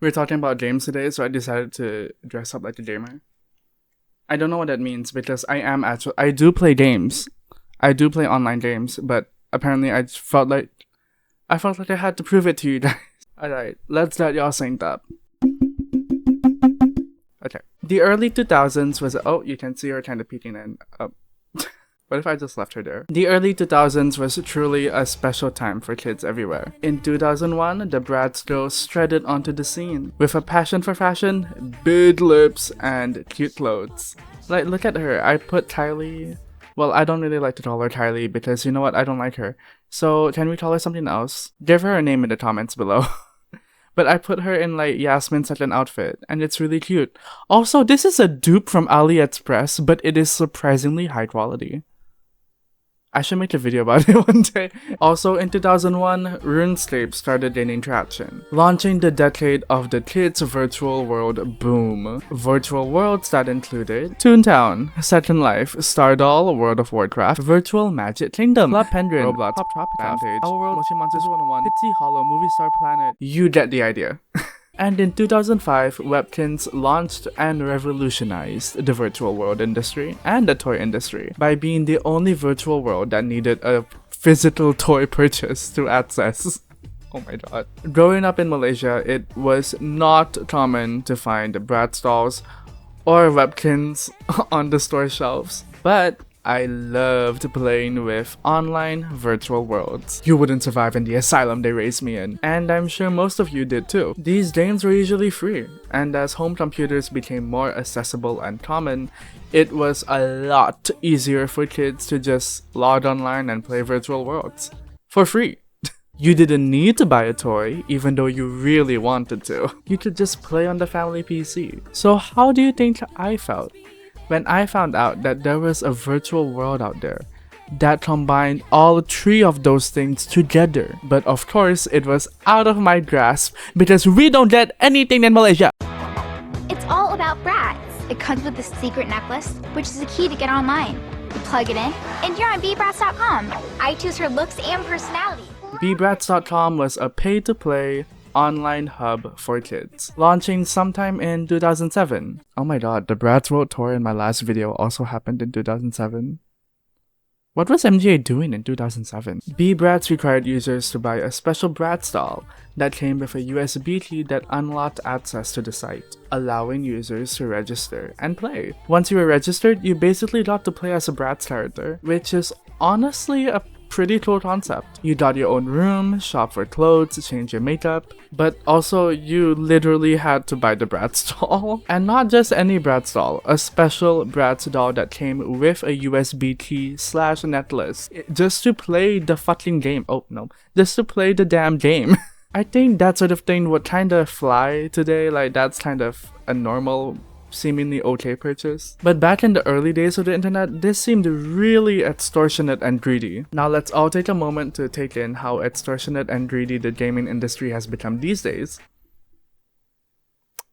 We're talking about games today, so I decided to dress up like a gamer. I don't know what that means because I do play games. I do play online games, but apparently I felt like I had to prove it to you guys. Alright, let's get y'all synced up. Okay. The early 2000s was... Oh, you can see her kind of peeking in. What if I just left her there? The early 2000s was truly a special time for kids everywhere. In 2001, the Bratz girls strutted onto the scene with a passion for fashion, big lips, and cute clothes. Like, look at her. I put Kylie... Well, I don't really like to call her Kylie because you know what? I don't like her. So, can we call her something else? Give her a name in the comments below. But I put her in like Yasmin Satin outfit, and it's really cute. Also, this is a dupe from AliExpress, but it is surprisingly high quality. I should make a video about it one day. Also, in 2001, RuneScape started gaining traction, launching the decade of the kids' virtual world boom. Virtual worlds that included Toontown, Second Life, Stardoll, World of Warcraft, Virtual Magic Kingdom, Club Penguin, Roblox, Pop Tropica, Fanpage, Overworld, Motion Monsters 101, Pitsy Hollow, Movie Star Planet. You get the idea. And in 2005, webkinz launched and revolutionized the virtual world industry and the toy industry by being the only virtual world that needed a physical toy purchase to access. Oh my god. Growing up in Malaysia, it was not common to find Bratz dolls or webkinz on the store shelves, but I loved playing with online virtual worlds. You wouldn't survive in the asylum they raised me in, and I'm sure most of you did too. These games were usually free, and as home computers became more accessible and common, it was a lot easier for kids to just log online and play virtual worlds for free. You didn't need to buy a toy, even though you really wanted to. You could just play on the family PC. So how do you think I felt when I found out that there was a virtual world out there that combined all three of those things together? But of course, it was out of my grasp because we don't get anything in Malaysia. It's all about Bratz. It comes with a secret necklace, which is the key to get online. You plug it in, and you're on be-bratz.com. I choose her looks and personality. be-bratz.com was a pay-to-play online hub for kids, launching sometime in 2007. Oh my god, the Bratz World Tour in my last video also happened in 2007. What was MGA doing in 2007? be-bratz required users to buy a special Bratz doll that came with a USB key that unlocked access to the site, allowing users to register and play. Once you were registered, you basically got to play as a Bratz character, which is honestly a pretty cool concept. You got your own room, shop for clothes, change your makeup, but also you literally had to buy the Bratz doll. And not just any Bratz doll, a special Bratz doll that came with a USB key / necklace just to play the fucking game. Oh no, just to play the damn game. I think that sort of thing would kind of fly today, like that's kind of a normal seemingly okay purchase. But back in the early days of the internet, this seemed really extortionate and greedy. Now let's all take a moment to take in how extortionate and greedy the gaming industry has become these days.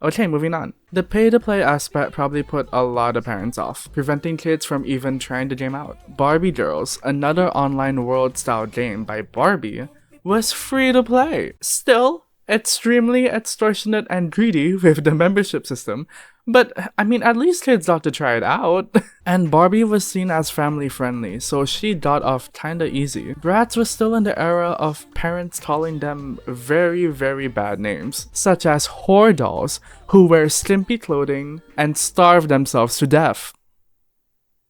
Okay, moving on. The pay-to-play aspect probably put a lot of parents off, preventing kids from even trying the game out. Barbie Girls, another online world-style game by Barbie, was free to play. Still, extremely extortionate and greedy with the membership system, but I mean, at least kids got to try it out. And Barbie was seen as family friendly, so she got off kinda easy. Bratz was still in the era of parents calling them very, very bad names, such as whore dolls who wear skimpy clothing and starve themselves to death.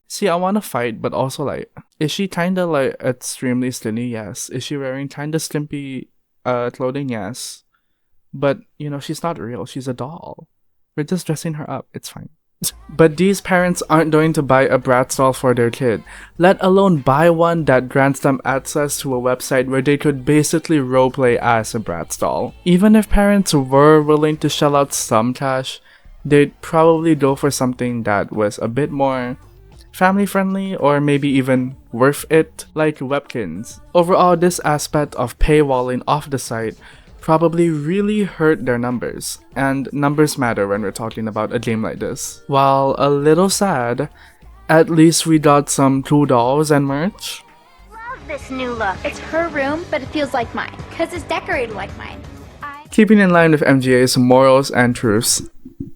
See, I wanna fight, but also like, is she kinda like extremely skinny? Yes. Is she wearing kinda skimpy clothing? Yes. But, you know, she's not real. She's a doll. We're just dressing her up. It's fine. But these parents aren't going to buy a Bratz doll for their kid, let alone buy one that grants them access to a website where they could basically roleplay as a Bratz doll. Even if parents were willing to shell out some cash, they'd probably go for something that was a bit more family friendly or maybe even worth it, like webkinz. Overall, this aspect of paywalling off the site probably really hurt their numbers, and numbers matter when we're talking about a game like this. While a little sad, at least we got some cool dolls and merch. Love this new look. It's her room, but it feels like mine, because it's decorated like mine. Keeping in line with MGA's morals and truths.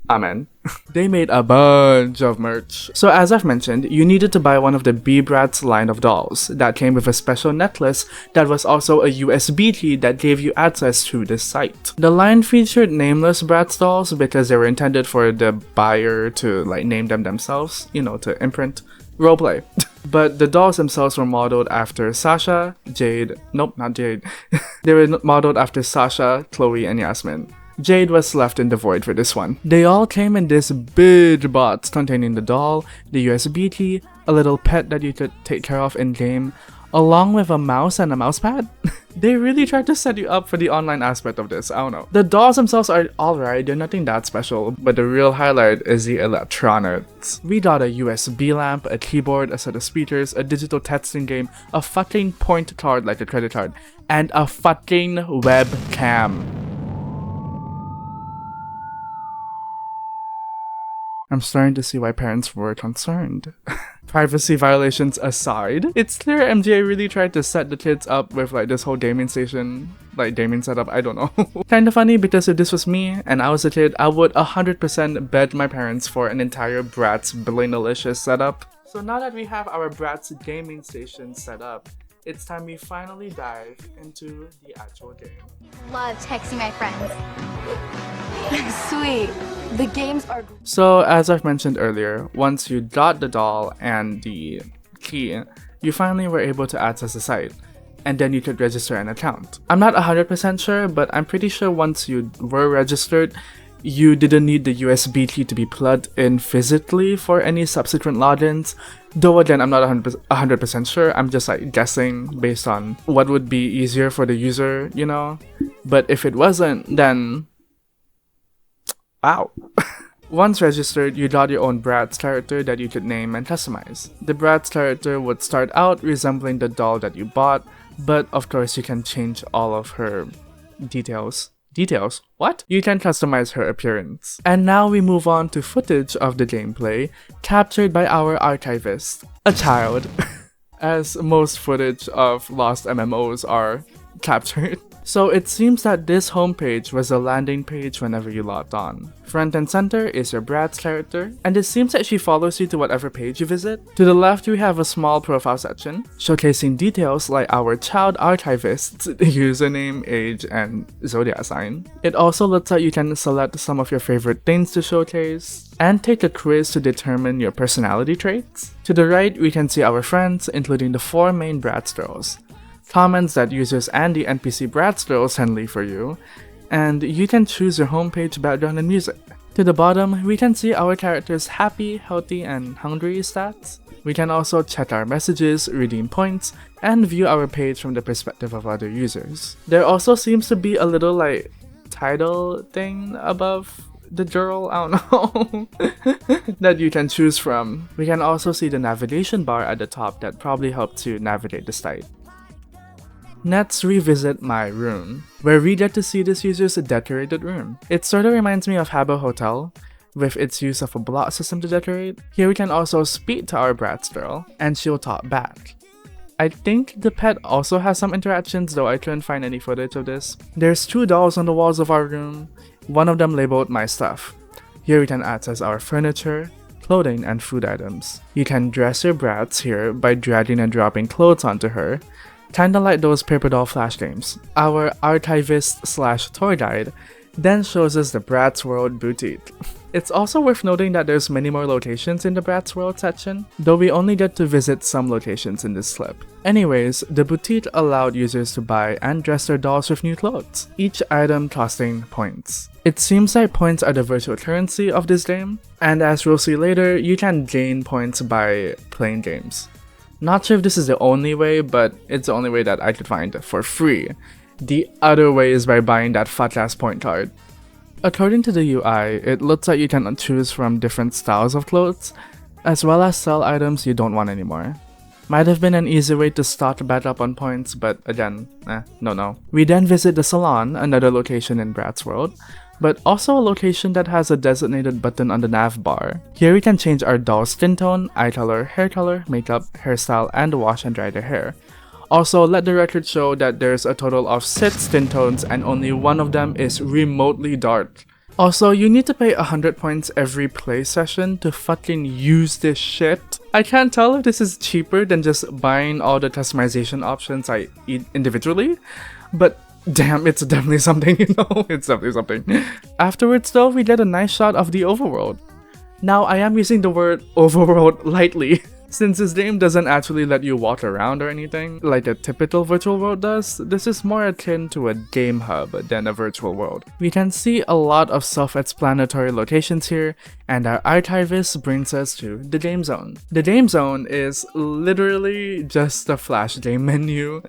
Amen. They made a bunch of merch. So as I've mentioned, you needed to buy one of the be-bratz line of dolls that came with a special necklace that was also a USB key that gave you access to this site. The line featured nameless Bratz dolls because they were intended for the buyer to like name them themselves, you know, to imprint. Roleplay. But the dolls themselves were modeled after Sasha, Jade, nope, not Jade. They were modeled after Sasha, Chloe, and Yasmin. Jade was left in the void for this one. They all came in this big box containing the doll, the USB key, a little pet that you could take care of in-game, along with a mouse and a mousepad. They really tried to set you up for the online aspect of this, I don't know. The dolls themselves are alright, they're nothing that special, but the real highlight is the electronics. We got a USB lamp, a keyboard, a set of speakers, a digital texting game, a fucking point card like a credit card, and a fucking webcam. I'm starting to see why parents were concerned. Privacy violations aside, it's clear MGA really tried to set the kids up with like this whole gaming station, like gaming setup, I don't know. Kinda funny because if this was me and I was a kid, I would 100% beg my parents for an entire Bratz Billingalicious setup. So now that we have our Bratz gaming station set up, it's time we finally dive into the actual game. Love texting my friends. Sweet. The games are... So as I've mentioned earlier, once you got the doll and the key, you finally were able to access the site, and then you could register an account. I'm not 100% sure, but I'm pretty sure once you were registered, you didn't need the USB key to be plugged in physically for any subsequent logins. Though again, I'm not 100% sure, I'm just like guessing based on what would be easier for the user, you know? But if it wasn't, then... wow. Once registered, you got your own Bratz character that you could name and customize. The Bratz character would start out resembling the doll that you bought, but of course you can change all of her details. Details? What? You can customize her appearance. And now we move on to footage of the gameplay captured by our archivist, a child, as most footage of lost MMOs are captured. So it seems that this homepage was a landing page whenever you logged on. Front and center is your Bratz character, and it seems that she follows you to whatever page you visit. To the left we have a small profile section, showcasing details like our child archivist's username, age, and zodiac sign. It also looks like you can select some of your favorite things to showcase, and take a quiz to determine your personality traits. To the right we can see our friends, including the 4 main Bratz girls. Comments that users and the NPC Bratz girls can leave for you, and you can choose your homepage background and music. To the bottom, we can see our characters' happy, healthy, and hungry stats. We can also check our messages, redeem points, and view our page from the perspective of other users. There also seems to be a little like title thing above the girl, I don't know, that you can choose from. We can also see the navigation bar at the top that probably helps you navigate the site. Let's revisit my room, where we get to see this user's decorated room. It sort of reminds me of Habbo Hotel, with its use of a block system to decorate. Here we can also speak to our Bratz girl, and she'll talk back. I think the pet also has some interactions, though I couldn't find any footage of this. There's 2 dolls on the walls of our room, one of them labeled My Stuff. Here we can access our furniture, clothing, and food items. You can dress your Bratz here by dragging and dropping clothes onto her, kinda like those paper doll flash games. Our archivist/tour guide then shows us the Bratz World boutique. It's also worth noting that there's many more locations in the Bratz World section, though we only get to visit some locations in this clip. Anyways, the boutique allowed users to buy and dress their dolls with new clothes, each item costing points. It seems like points are the virtual currency of this game, and as we'll see later, you can gain points by playing games. Not sure if this is the only way, but it's the only way that I could find for free. The other way is by buying that fat-ass point card. According to the UI, it looks like you can choose from different styles of clothes, as well as sell items you don't want anymore. Might have been an easy way to stock back up on points, but again, no. We then visit the salon, another location in Bratz World, but also a location that has a designated button on the nav bar. Here we can change our doll's skin tone, eye color, hair color, makeup, hairstyle, and wash and dry their hair, Also, let the record show that there's a total of 6 skin tones and only one of them is remotely dark. Also, you need to pay 100 points every play session to fucking use this shit. I can't tell if this is cheaper than just buying all the customization options I eat individually, but damn, it's definitely something, you know? It's definitely something. Afterwards though, we get a nice shot of the overworld. Now, I am using the word overworld lightly, since this game doesn't actually let you walk around or anything, like a typical virtual world does. This is more akin to a game hub than a virtual world. We can see a lot of self-explanatory locations here, and our archivist brings us to the game zone. The game zone is literally just a flash game menu,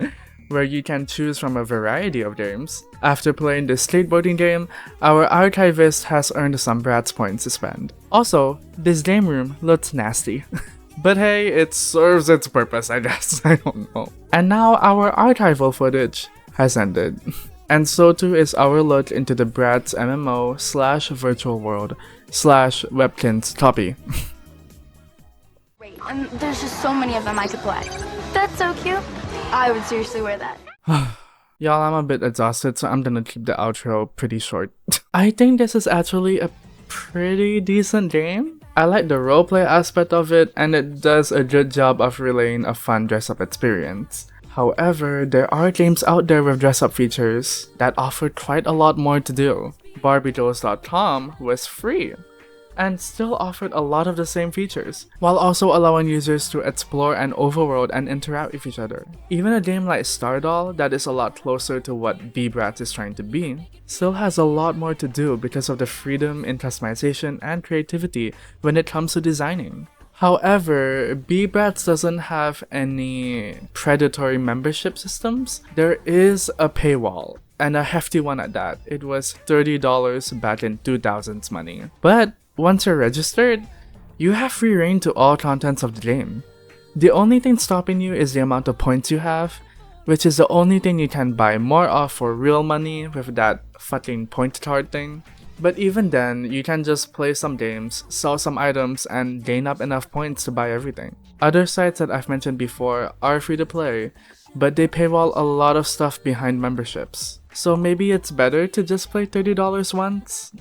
where you can choose from a variety of games. After playing this skateboarding game, our archivist has earned some Bratz points to spend. Also, this game room looks nasty. But hey, it serves its purpose, I guess. I don't know. And now our archival footage has ended. And so too is our look into the Bratz MMO / virtual world / webkinz copy. Great, and there's just so many of them I could play. That's so cute. I would seriously wear that. Y'all, I'm a bit exhausted, so I'm gonna keep the outro pretty short. I think this is actually a pretty decent game. I like the roleplay aspect of it, and it does a good job of relaying a fun dress-up experience. However, there are games out there with dress-up features that offer quite a lot more to do. BarbieDolls.com was free, and still offered a lot of the same features, while also allowing users to explore an overworld and interact with each other. Even a game like Stardoll, that is a lot closer to what be-bratz is trying to be, still has a lot more to do because of the freedom in customization and creativity when it comes to designing. However, be-bratz doesn't have any predatory membership systems. There is a paywall, and a hefty one at that. It was $30 back in 2000s money. But once you're registered, you have free reign to all contents of the game. The only thing stopping you is the amount of points you have, which is the only thing you can buy more of for real money with that fucking point card thing. But even then, you can just play some games, sell some items, and gain up enough points to buy everything. Other sites that I've mentioned before are free to play, but they paywall a lot of stuff behind memberships. So maybe it's better to just play $30 once?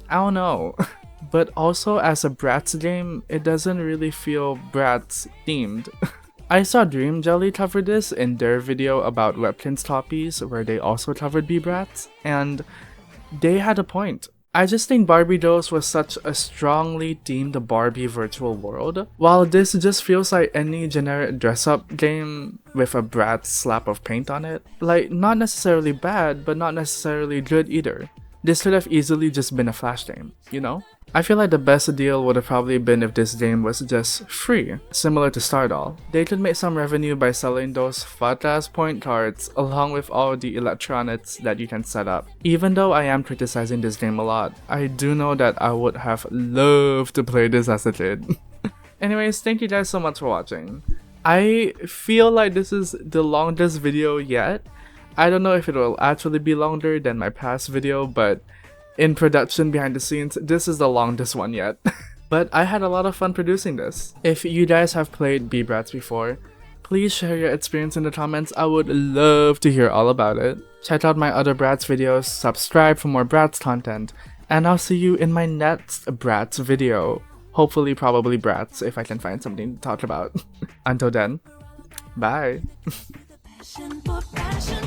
I don't know. But also as a Bratz game, it doesn't really feel Bratz themed. I saw Dream Jelly cover this in their video about webkinz copies where they also covered be-bratz, and they had a point. I just think Barbie Dolls was such a strongly themed Barbie virtual world, while this just feels like any generic dress-up game with a Bratz slap of paint on it. Like, not necessarily bad, but not necessarily good either. This could have easily just been a flash game, you know? I feel like the best deal would have probably been if this game was just free, similar to Stardoll. They could make some revenue by selling those fat-ass point cards along with all the electronics that you can set up. Even though I am criticizing this game a lot, I do know that I would have loved to play this as a kid. Anyways, thank you guys so much for watching. I feel like this is the longest video yet. I don't know if it will actually be longer than my past video, but in production behind the scenes, this is the longest one yet. But I had a lot of fun producing this. If you guys have played be-bratz before, please share your experience in the comments. I would love to hear all about it. Check out my other Bratz videos, subscribe for more Bratz content, and I'll see you in my next Bratz video. Hopefully, probably Bratz, if I can find something to talk about. Until then, bye. Passion for fashion.